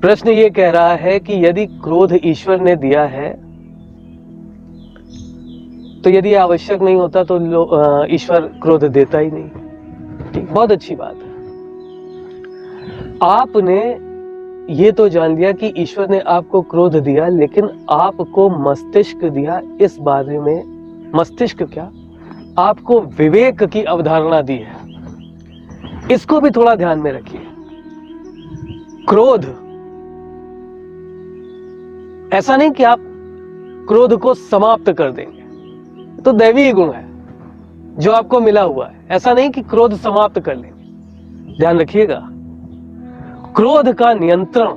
प्रश्न ये कह रहा है कि यदि क्रोध ईश्वर ने दिया है तो यदि आवश्यक नहीं होता तो ईश्वर क्रोध देता ही नहीं। ठीक, बहुत अच्छी बात है। आपने ये तो जान लिया कि ईश्वर ने आपको क्रोध दिया, लेकिन आपको मस्तिष्क दिया। इस बारे में मस्तिष्क क्या, आपको विवेक की अवधारणा दी है। इसको भी थोड़ा ध्यान में रखिए। क्रोध ऐसा नहीं कि आप क्रोध को समाप्त कर देंगे, तो दैवीय गुण है जो आपको मिला हुआ है। ऐसा नहीं कि क्रोध समाप्त कर लेंगे। ध्यान रखिएगा, क्रोध का नियंत्रण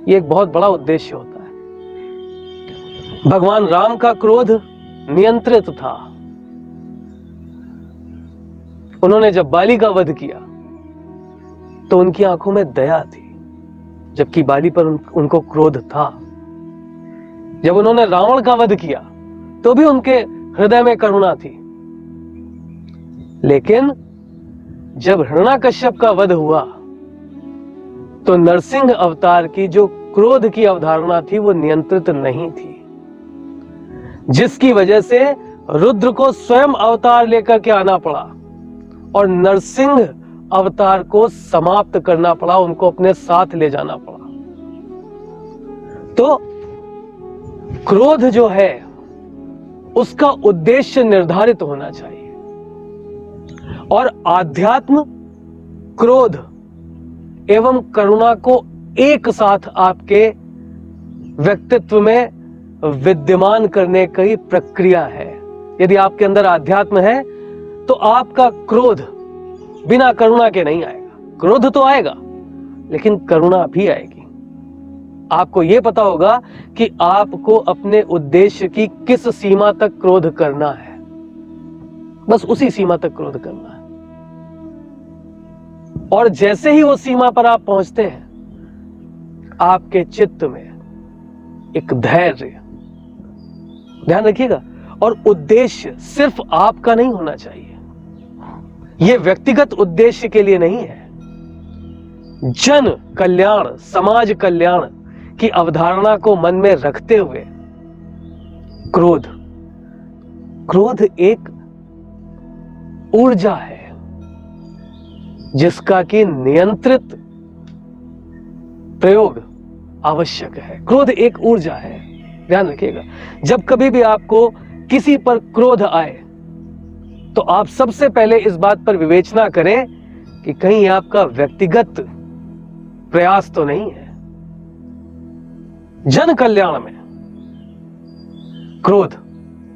ये एक बहुत बड़ा उद्देश्य होता है। भगवान राम का क्रोध नियंत्रित था। उन्होंने जब बाली का वध किया तो उनकी आंखों में दया थी, जबकि बाली पर उनको क्रोध था। जब उन्होंने रावण का वध किया तो भी उनके हृदय में करुणा थी। लेकिन जब हिरण्याकश्यप का वध हुआ तो नरसिंह अवतार की जो क्रोध की अवधारणा थी वो नियंत्रित नहीं थी, जिसकी वजह से रुद्र को स्वयं अवतार लेकर के आना पड़ा और नरसिंह अवतार को समाप्त करना पड़ा, उनको अपने साथ ले जाना पड़ा। तो क्रोध जो है उसका उद्देश्य निर्धारित होना चाहिए, और आध्यात्म क्रोध एवं करुणा को एक साथ आपके व्यक्तित्व में विद्यमान करने की प्रक्रिया है। यदि आपके अंदर आध्यात्म है तो आपका क्रोध बिना करुणा के नहीं आएगा। क्रोध तो आएगा लेकिन करुणा भी आएगी। आपको यह पता होगा कि आपको अपने उद्देश्य की किस सीमा तक क्रोध करना है, बस उसी सीमा तक क्रोध करना है। और जैसे ही वो सीमा पर आप पहुंचते हैं, आपके चित्त में एक धैर्य, ध्यान रखिएगा, और उद्देश्य सिर्फ आपका नहीं होना चाहिए। यह व्यक्तिगत उद्देश्य के लिए नहीं है। जन कल्याण, समाज कल्याण की अवधारणा को मन में रखते हुए क्रोध एक ऊर्जा है जिसका कि नियंत्रित प्रयोग आवश्यक है। क्रोध एक ऊर्जा है, ध्यान रखिएगा। जब कभी भी आपको किसी पर क्रोध आए तो आप सबसे पहले इस बात पर विवेचना करें कि कहीं आपका व्यक्तिगत प्रयास तो नहीं है। जन कल्याण में क्रोध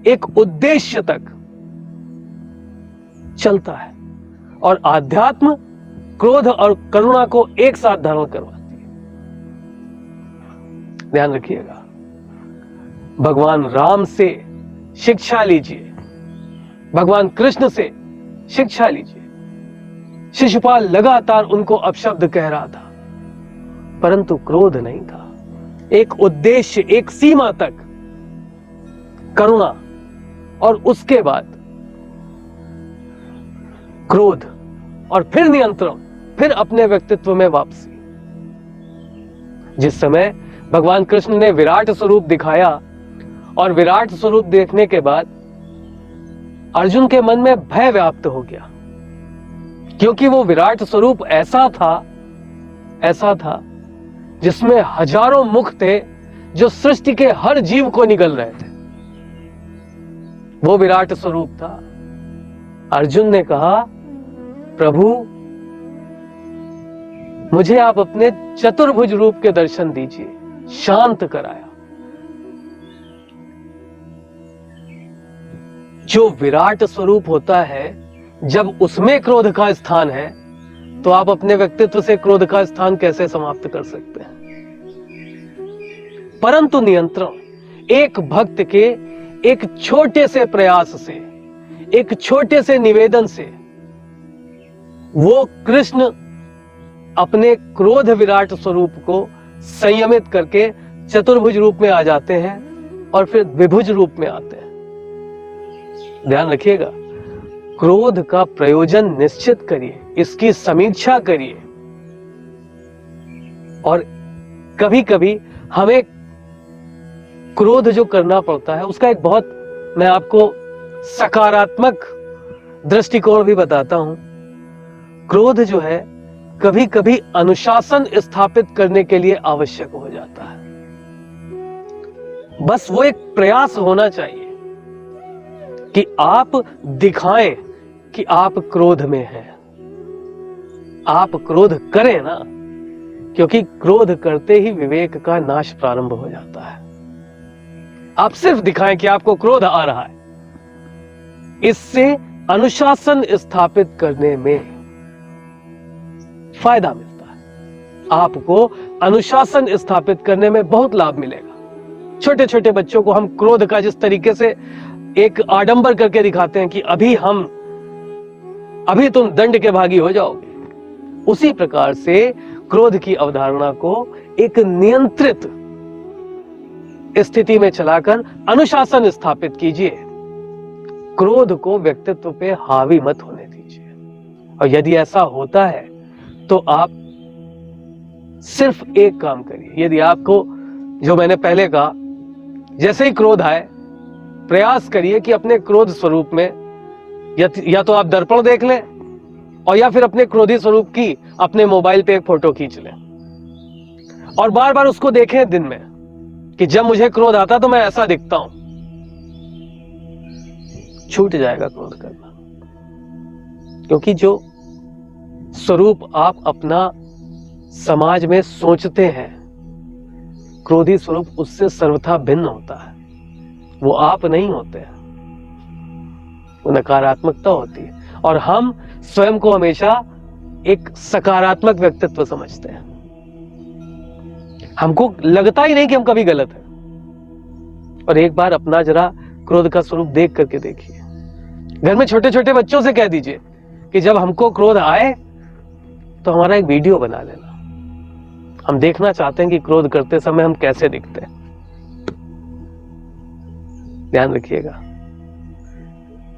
एक उद्देश्य तक चलता है, और आध्यात्म क्रोध और करुणा को एक साथ धारण करवाती है। ध्यान रखिएगा, भगवान राम से शिक्षा लीजिए, भगवान कृष्ण से शिक्षा लीजिए। शिशुपाल लगातार उनको अपशब्द कह रहा था, परंतु क्रोध नहीं था। एक उद्देश्य, एक सीमा तक करुणा, और उसके बाद क्रोध, और फिर नियंत्रण, फिर अपने व्यक्तित्व में वापसी। जिस समय भगवान कृष्ण ने विराट स्वरूप दिखाया, और विराट स्वरूप देखने के बाद अर्जुन के मन में भय व्याप्त हो गया, क्योंकि वो विराट स्वरूप ऐसा था जिसमें हजारों मुख थे जो सृष्टि के हर जीव को निगल रहे थे। वो विराट स्वरूप था। अर्जुन ने कहा, प्रभु मुझे आप अपने चतुर्भुज रूप के दर्शन दीजिए। शांत कराया। जो विराट स्वरूप होता है, जब उसमें क्रोध का स्थान है, तो आप अपने व्यक्तित्व से क्रोध का स्थान कैसे समाप्त कर सकते हैं? परंतु नियंत्रण एक भक्त के एक छोटे से प्रयास से, एक छोटे से निवेदन से, वो कृष्ण अपने क्रोध विराट स्वरूप को संयमित करके चतुर्भुज रूप में आ जाते हैं और फिर द्विभुज रूप में आते हैं। ध्यान रखिएगा, क्रोध का प्रयोजन निश्चित करिए, इसकी समीक्षा करिए। और कभी कभी हमें क्रोध जो करना पड़ता है उसका एक बहुत, मैं आपको सकारात्मक दृष्टिकोण भी बताता हूं। क्रोध जो है कभी कभी अनुशासन स्थापित करने के लिए आवश्यक हो जाता है। बस वो एक प्रयास होना चाहिए कि आप दिखाएं कि आप क्रोध में हैं। आप क्रोध करें ना, क्योंकि क्रोध करते ही विवेक का नाश प्रारंभ हो जाता है। आप सिर्फ दिखाएं कि आपको क्रोध आ रहा है, इससे अनुशासन स्थापित करने में फायदा मिलता है। आपको अनुशासन स्थापित करने में बहुत लाभ मिलेगा। छोटे छोटे बच्चों को हम क्रोध का जिस तरीके से एक आडंबर करके दिखाते हैं कि अभी तुम दंड के भागी हो जाओगे, उसी प्रकार से क्रोध की अवधारणा को एक नियंत्रित स्थिति में चलाकर अनुशासन स्थापित कीजिए। क्रोध को व्यक्तित्व पे हावी मत होने दीजिए। और यदि ऐसा होता है तो आप सिर्फ एक काम करिए। यदि आपको, जो मैंने पहले कहा, जैसे ही क्रोध आए प्रयास करिए कि अपने क्रोध स्वरूप में या तो आप दर्पण देख लें और या फिर अपने क्रोधी स्वरूप की अपने मोबाइल पे एक फोटो खींच लें और बार बार उसको देखें दिन में कि जब मुझे क्रोध आता तो मैं ऐसा दिखता हूं। छूट जाएगा क्रोध करना, क्योंकि जो स्वरूप आप अपना समाज में सोचते हैं, क्रोधी स्वरूप उससे सर्वथा भिन्न होता है। वो आप नहीं होते हैं, वो नकारात्मकता होती है। और हम स्वयं को हमेशा एक सकारात्मक व्यक्तित्व समझते हैं। हमको लगता ही नहीं कि हम कभी गलत हैं। और एक बार अपना जरा क्रोध का स्वरूप देख करके देखिए। घर में छोटे छोटे बच्चों से कह दीजिए कि जब हमको क्रोध आए तो हमारा एक वीडियो बना लेना। हम देखना चाहते हैं कि क्रोध करते समय हम कैसे दिखते हैं। ध्यान रखिएगा,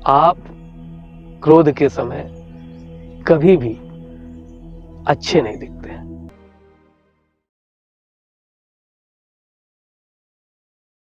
आप क्रोध के समय कभी भी अच्छे नहीं दिखते।